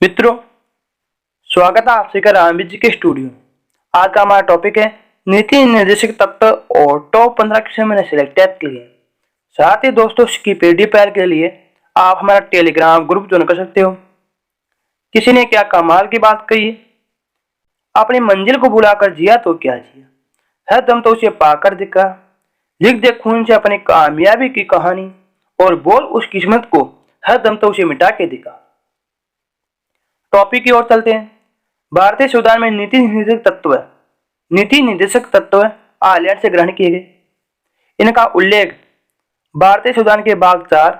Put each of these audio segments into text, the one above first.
मित्रों, स्वागत है आप सभी का रामबीर जी के स्टूडियो। आज का हमारा टॉपिक है नीति निर्देशक तत्व और टॉप 15 क्वेश्चन मैंने सिलेक्ट के लिए। साथ ही दोस्तों, इसकी पीडीएफ के लिए आप हमारा टेलीग्राम ग्रुप ज्वाइन कर सकते हो। किसी ने क्या कमाल की बात कही है, अपनी मंजिल को बुलाकर जिया तो क्या जिया, है दम तो उसे पाकर दिखा, लिख दे खून से अपनी कामयाबी की कहानी और बोल उस किस्मत को, है दम तो उसे मिटा के दिखा। टॉपिक की ओर चलते हैं। भारतीय संविधान में नीति निर्देशक तत्व आयरलैंड से ग्रहण किए गए। इनका उल्लेख भारतीय संविधान के भाग 4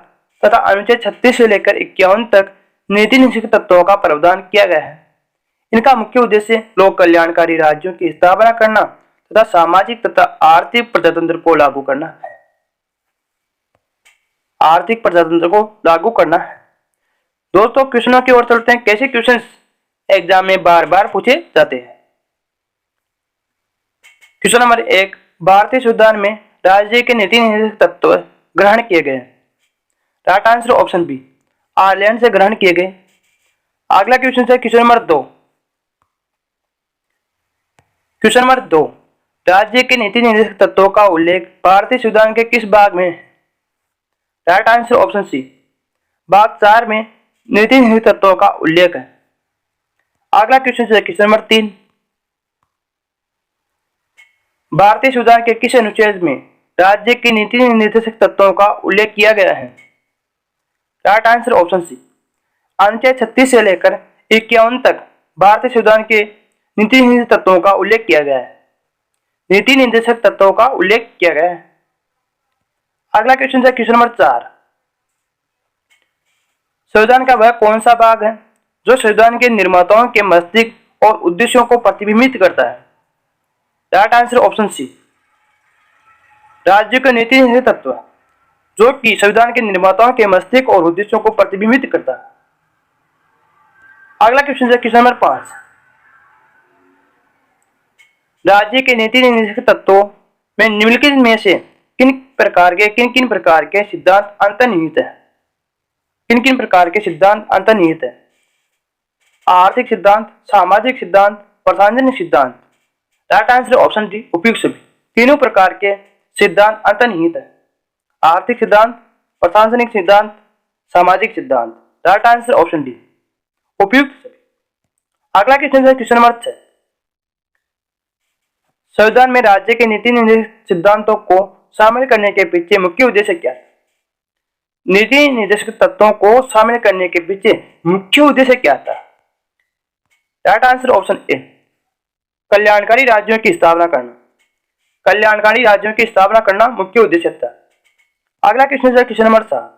तथा अनुच्छेद 36 से लेकर 51 तक नीति निर्देशक तत्वों का प्रावधान किया गया है। इनका मुख्य उद्देश्य लोक कल्याणकारी राज्यों की स्थापना करना तथा सामाजिक तथा आर्थिक प्रजातंत्र को लागू करना है। आर्थिक प्रजातंत्र को लागू करना है। दोस्तों, क्वेश्चनों की ओर चलते हैं। कैसे क्वेश्चन एग्जाम में बार बार पूछे जाते हैं। क्वेश्चन नंबर 1, भारतीय संविधान में राज्य के नीति निर्देशक तत्व ग्रहण किए गए। Right answer option B, Ireland से ग्रहण किए गए। अगला क्वेश्चन है क्वेश्चन नंबर 2। क्वेश्चन नंबर 2, राज्य के नीति निर्देशक तत्वों का उल्लेख भारतीय संविधान के किस भाग में है। राइट आंसर ऑप्शन सी, भाग 4 में नीति निर्देशक तत्वों का उल्लेख है। अगला क्वेश्चन है क्वेश्चन नंबर 3, भारतीय संविधान के किस अनुच्छेद में राज्य के नीति निर्देशक तत्वों का उल्लेख किया गया है। राइट आंसर ऑप्शन सी, अनुच्छेद 36 से लेकर 51 तक भारतीय संविधान के नीति निर्देशक तत्वों का उल्लेख किया गया है। नीति निर्देशक तत्वों का उल्लेख किया गया है। अगला क्वेश्चन है क्वेश्चन नंबर 4, संविधान का वह कौन सा भाग है जो संविधान के निर्माताओं के मस्तिष्क और उद्देश्यों को प्रतिबिंबित करता है। राइट आंसर ऑप्शन सी, राज्य के नीति निर्देशक तत्व जो कि संविधान के निर्माताओं के मस्तिष्क और उद्देश्यों को प्रतिबिंबित करता है। अगला क्वेश्चन है क्वेश्चन नंबर 5, राज्य के नीति निर्देशक तत्वों में निम्नलिखित में से किन किन प्रकार के सिद्धांत अंतर्निहित है। किन प्रकार के सिद्धांत अंतर्निहित है। आर्थिक सिद्धांत, सामाजिक सिद्धांत, प्रशासनिक सिद्धांत। राइट आंसर ऑप्शन डी, उपयुक्त सभी। तीनों प्रकार के सिद्धांत अंतर्निहित है। आर्थिक सिद्धांत, प्रशासनिक सिद्धांत, सामाजिक सिद्धांत। राइट आंसर ऑप्शन डी, उपयुक्त सभी। अगला क्वेश्चन है क्वेश्चन नंबर 6, संविधान में राज्य के नीति निर्देशक सिद्धांतों को शामिल करने के पीछे मुख्य उद्देश्य क्या है। नीति निर्देशक तत्वों को शामिल करने के पीछे मुख्य उद्देश्य क्या था। राइट आंसर ऑप्शन ए, कल्याणकारी राज्यों की स्थापना करना। कल्याणकारी राज्यों की स्थापना करना मुख्य उद्देश्य था। अगला क्वेश्चन है क्वेश्चन नंबर 7।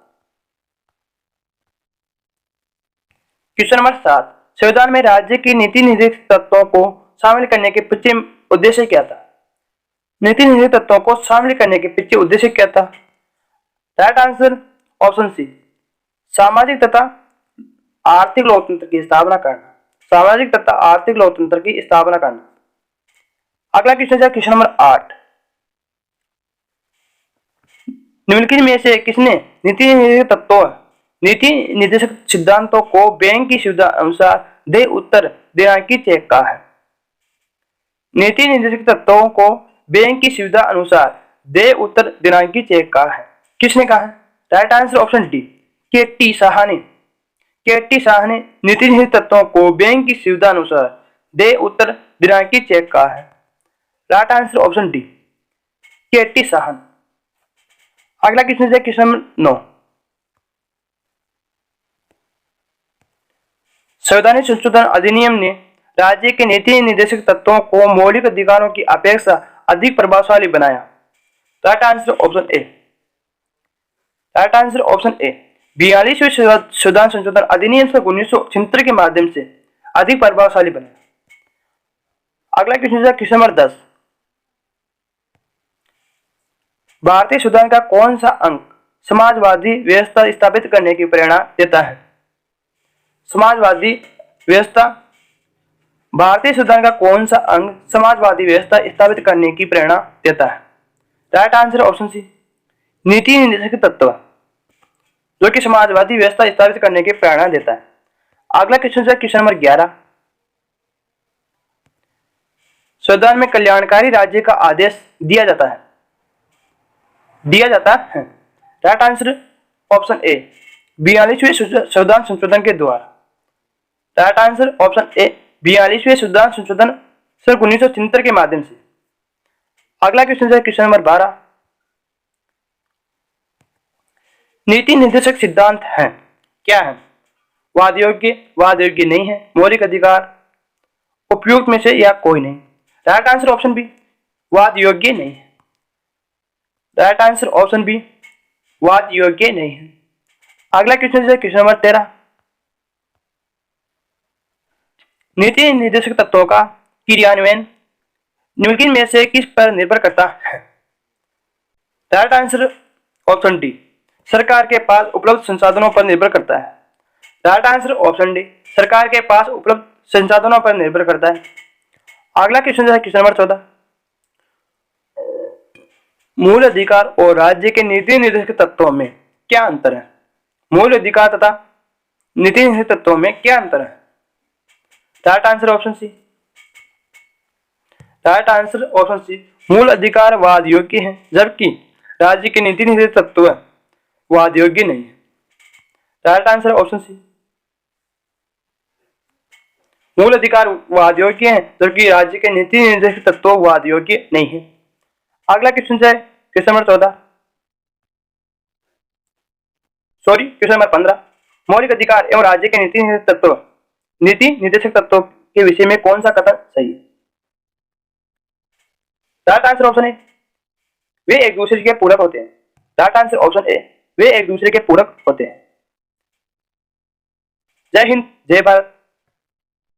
क्वेश्चन नंबर 7, संविधान में राज्य की नीति निर्देशक तत्वों को शामिल करने के पीछे उद्देश्य क्या था। नीति निर्देशक तत्वों को शामिल करने के पीछे उद्देश्य क्या था। राइट आंसर ऑप्शन सी, सामाजिक तथा आर्थिक लोकतंत्र की स्थापना करना। सामाजिक तथा आर्थिक लोकतंत्र की स्थापना करना। अगला क्वेश्चन है क्वेश्चन नंबर 8, निम्नलिखित में से किसने नीति निर्देशक तत्वों नीति निर्देशक सिद्धांतों को बैंक की सुविधा अनुसार दे उत्तर देना की चेक कहा है। नीति निर्देशक तत्वों को बैंक की सुविधा अनुसार दे उत्तर देना की चेक कहा है। किसने कहा है। Right answer option D, K.T.. Saha ने। के.टी. साहा ने नीति निर्देशक तत्वों को बैंक की सुविधा अनुसार दे उत्तर देना की चेक कहा है। Right answer option D, K.T.. Saha. अगला क्वेश्चन है क्वेश्चन नंबर 9, संवैधानिक संशोधन अधिनियम ने राज्य के नीति निर्देशक तत्वों को मौलिक अधिकारों की अपेक्षा अधिक प्रभावशाली बनाया। Right answer option A. Right answer option A, 42वें संविधान संशोधन अधिनियम से 1976 के माध्यम से अधिक प्रभावशाली बनाया। अगला क्वेश्चन है क्वेश्चन नंबर 10, भारतीय संविधान का कौन सा अंग समाजवादी व्यवस्था स्थापित करने की प्रेरणा देता है। समाजवादी व्यवस्था, भारतीय संविधान का कौन सा अंग समाजवादी व्यवस्था स्थापित करने की प्रेरणा देता है। राइट आंसर ऑप्शन सी, नीति निर्देशक तत्व जो कि समाजवादी व्यवस्था स्थापित करने की प्रेरणा देता है। अगला क्वेश्चन है क्वेश्चन नंबर 11। संविधान में कल्याणकारी राज्य का आदेश दिया जाता है। राइट आंसर ऑप्शन ए 42वें संविधान संशोधन के द्वारा। राइट आंसर ऑप्शन ए 42वें संविधान संशोधन सन 1973 के माध्यम से। अगला क्वेश्चन है क्वेश्चन नंबर 12। नीति निर्देशक सिद्धांत है, क्या है? वाद योग्य नहीं है, मौलिक अधिकार, उपयुक्त में से या कोई नहीं। राइट आंसर ऑप्शन बी वाद योग्य नहीं है। राइट आंसर ऑप्शन बी वाद योग्य नहीं है। अगला क्वेश्चन है क्वेश्चन नंबर 13। नीति निर्देशक तत्वों का क्रियान्वयन निम्नलिखित में से किस पर निर्भर करता है? राइट आंसर ऑप्शन डी सरकार के पास उपलब्ध संसाधनों पर निर्भर करता है। राइट आंसर ऑप्शन डी सरकार के पास उपलब्ध संसाधनों पर निर्भर करता है। अगला क्वेश्चन है क्वेश्चन नंबर 14। मूल अधिकार और राज्य के नीति निर्देशक तत्वों में क्या अंतर है? मूल अधिकार तथा नीति निर्देशक तत्वों में क्या अंतर है? Right answer option C. Right answer option C मूल अधिकार वाद योग्य है, जबकि राज्य के नीति निर्देशक तत्व वाद योग्य नहीं है। राइट आंसर ऑप्शन सी मूल अधिकार वाद योग्य है, जबकि राज्य के नीति निर्देशक तत्व वाद योग्य नहीं है। अगला क्वेश्चन है क्वेश्चन नंबर 15। मौलिक अधिकार एवं राज्य के नीति निर्देशक तत्व के विषय में कौन सा कथन सही है? राइट आंसर ऑप्शन ए वे एक दूसरे के पूरक होते हैं। राइट आंसर ऑप्शन ए वे एक दूसरे के पूरक होते हैं। जय हिंद, जय भारत।